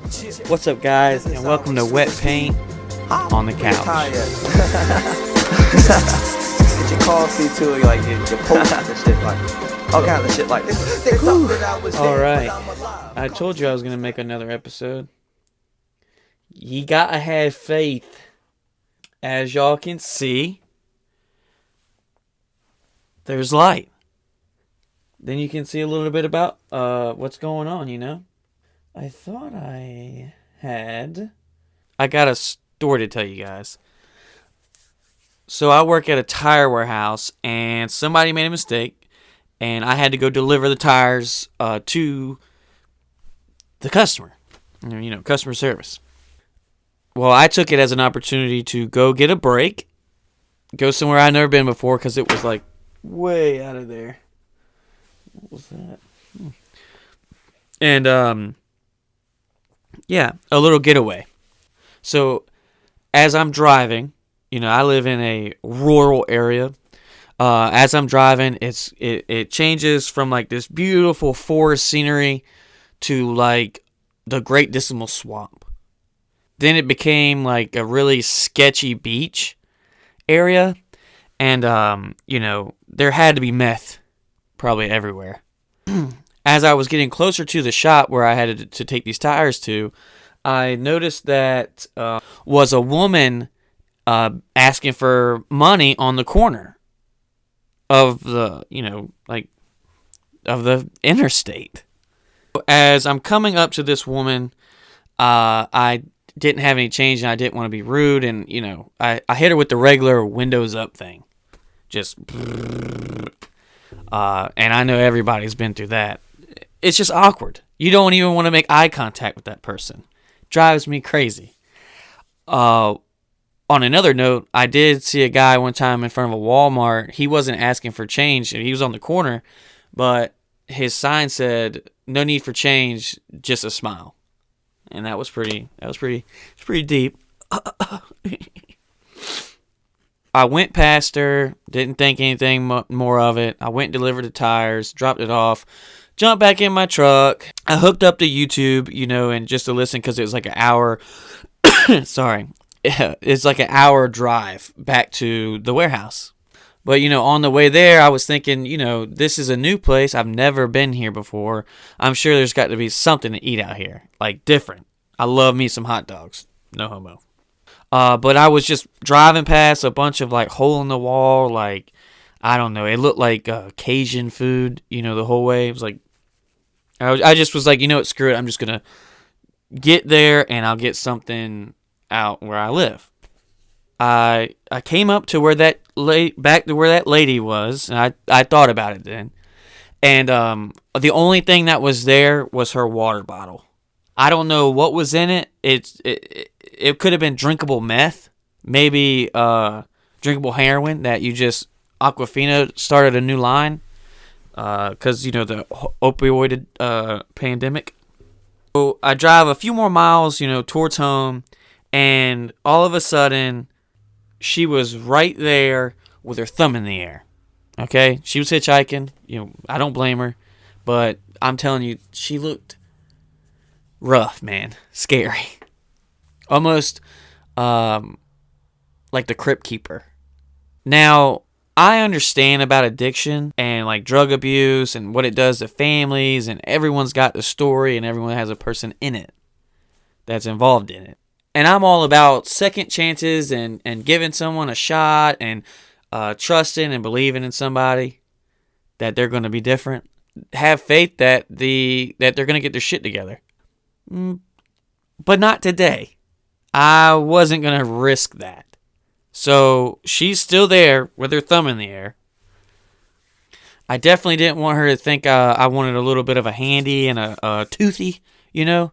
What's up, guys, and welcome to Wet Paint on the couch. Get your coffee too, like your post and shit, like all kinds of shit like this. They thought that I was All dead, right, but I'm alive. I told you I was gonna make another episode. You gotta have faith. As y'all can see, there's light. Then you can see a little bit about what's going on, you know? I thought I got a story to tell you guys. So I work at a tire warehouse, and somebody made a mistake, and I had to go deliver the tires to the customer. You know, customer service. Well, I took it as an opportunity to go get a break, go somewhere I'd never been before, because it was like way out of there. What was that? And, yeah, a little getaway. So, as I'm driving, you know, I live in a rural area. As I'm driving, it changes from like this beautiful forest scenery to like the Great Decimal Swamp. Then it became like a really sketchy beach area, and you know, there had to be meth probably everywhere. As I was getting closer to the shop where I had to take these tires to, I noticed that was a woman asking for money on the corner of the, you know, like of the interstate. As I'm coming up to this woman, I didn't have any change and I didn't want to be rude, and you know, I hit her with the regular windows up thing, just. And I know everybody's been through that. It's just awkward. You don't even want to make eye contact with that person. Drives me crazy. On another note, I did see a guy one time in front of a Walmart. He wasn't asking for change. He was on the corner, but his sign said, "No need for change, just a smile." And that was pretty deep. I went past her, didn't think anything more of it. I went and delivered the tires, dropped it off, jumped back in my truck. I hooked up to YouTube, you know, and just to listen because it was like an hour. Sorry. It's like an hour drive back to the warehouse. But, you know, on the way there, I was thinking, you know, this is a new place. I've never been here before. I'm sure there's got to be something to eat out here, like different. I love me some hot dogs. No homo. But I was just driving past a bunch of like hole in the wall, like, I don't know. It looked like Cajun food, you know, the whole way. It was like, I just was like, you know what, screw it. I'm just going to get there and I'll get something out where I live. I came up to where back to where that lady was, and I thought about it then. And the only thing that was there was her water bottle. I don't know what was in it. It could have been drinkable meth, maybe drinkable heroin that you just Aquafina started a new line because you know the opioid pandemic. So I drive a few more miles, you know, towards home, and all of a sudden she was right there with her thumb in the air. Okay, she was hitchhiking. You know, I don't blame her, but I'm telling you, she looked rough, man. Scary. Almost like the Crypt Keeper. Now, I understand about addiction and like drug abuse and what it does to families, and everyone's got the story and everyone has a person in it that's involved in it. And I'm all about second chances and giving someone a shot and trusting and believing in somebody that they're going to be different. Have faith that they're going to get their shit together. But not today. I wasn't going to risk that. So she's still there with her thumb in the air. I definitely didn't want her to think I wanted a little bit of a handy and a toothy, you know,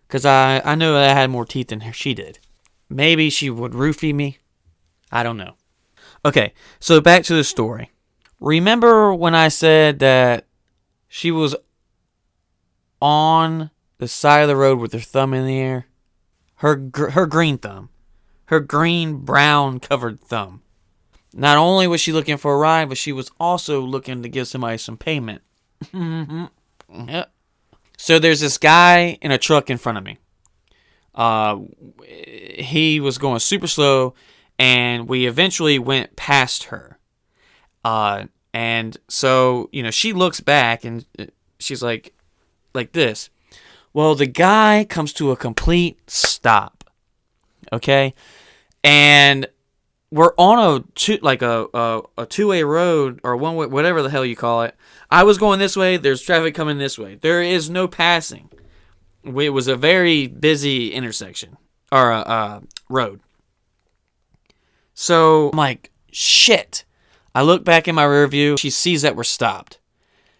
because I know that I had more teeth than she did. Maybe she would roofie me. I don't know. Okay, so back to the story. Remember when I said that she was on the side of the road with her thumb in the air? Her green thumb. Her green, brown covered thumb. Not only was she looking for a ride, but she was also looking to give somebody some payment. Yep. So there's this guy in a truck in front of me. He was going super slow, and we eventually went past her. And so, she looks back and she's like this. Well, the guy comes to a complete stop. Okay? And we're on a two-way road, or one-way, whatever the hell you call it. I was going this way. There's traffic coming this way. There is no passing. It was a very busy intersection, or road. So I'm like, shit. I look back in my rear view. She sees that we're stopped.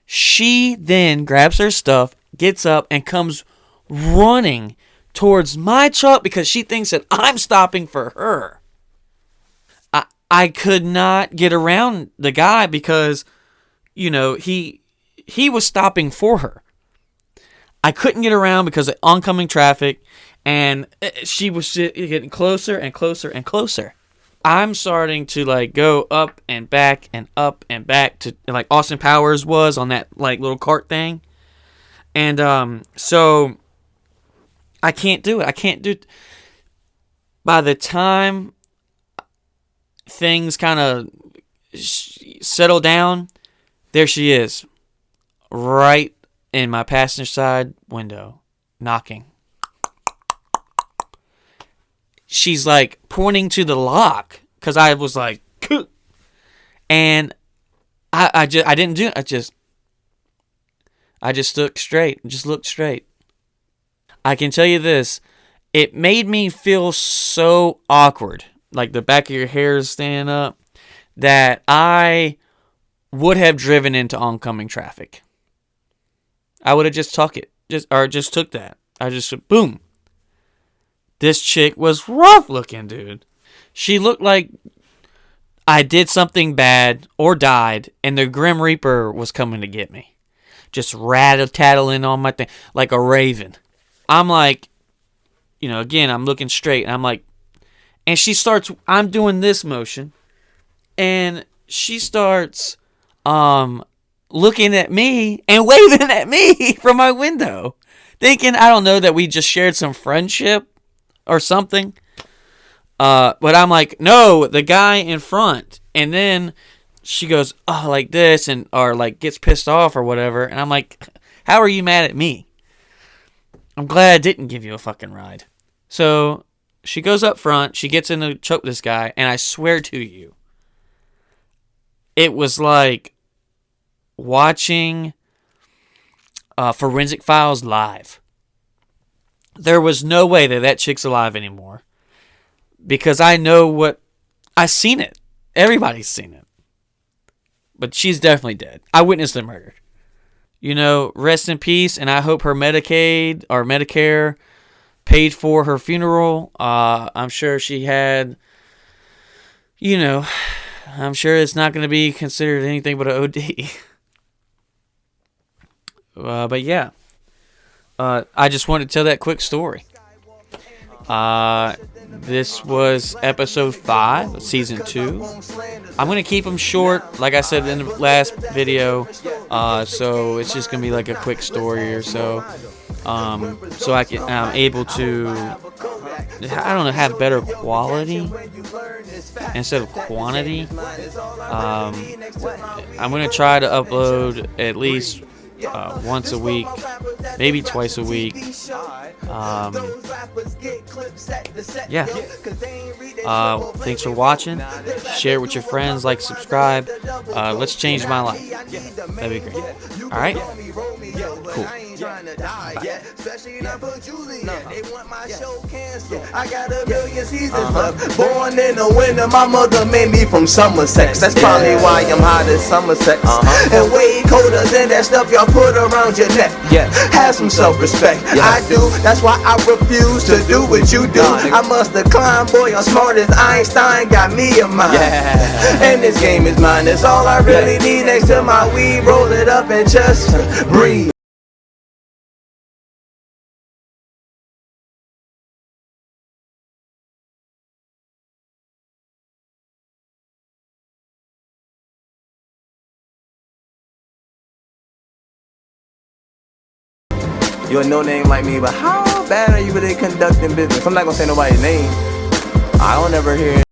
She then grabs her stuff, gets up, and comes running towards my truck because she thinks that I'm stopping for her. I could not get around the guy because, he was stopping for her. I couldn't get around because of oncoming traffic, and she was getting closer and closer and closer. I'm starting to go up and back to like Austin Powers was on that little cart thing. And so I can't do it. I can't do it. By the time things kind of settle down, there she is, right in my passenger side window, knocking. She's pointing to the lock because I was like, and I didn't do it. I just looked straight. I can tell you this, it made me feel so awkward, like the back of your hair is standing up, that I would have driven into oncoming traffic. I would have just took it, just took that. I just boom. This chick was rough looking, dude. She looked like I did something bad or died, and the Grim Reaper was coming to get me. Just rattle-tattling on my thing like a raven. I'm like, again, I'm looking straight, and I'm like, and she starts, I'm doing this motion, and she starts looking at me and waving at me from my window, thinking, I don't know, that we just shared some friendship or something. But I'm like, no, the guy in front. And then she goes, oh, like this, or gets pissed off or whatever. And I'm like, how are you mad at me? I'm glad I didn't give you a fucking ride. So she goes up front. She gets in to choke this guy. And I swear to you, it was like watching Forensic Files live. There was no way that chick's alive anymore. Because I know I've seen it. Everybody's seen it. But she's definitely dead. I witnessed the murder. Rest in peace, and I hope her Medicaid or Medicare paid for her funeral. I'm sure she had, I'm sure it's not going to be considered anything but an OD. But yeah. I just wanted to tell that quick story. This was episode 5 of season 2. I'm going to keep them short, like I said in the last video. So it's just going to be like a quick story or so. So I'm able to, I don't know, have better quality instead of quantity. I'm going to try to upload at least once a week, maybe twice a week. Yeah. Thanks for watching. Share it with your friends. Subscribe. Let's change my life. That'd be great. All right. Cool. I got a million seasons left. Born in the winter, my mother made me from Somerset. That's probably why I'm hot as Somerset. And way colder than that stuff y'all put around your neck. Have some self-respect. I do. That's why I refuse to do what you do. I must decline, boy. I'm smart as Einstein. Got me a mind. And this game is mine. That's all I really need next to my weed. Roll it up and just breathe. You're a no name like me, but how bad are you really conducting business? I'm not gonna say nobody's name. I don't ever hear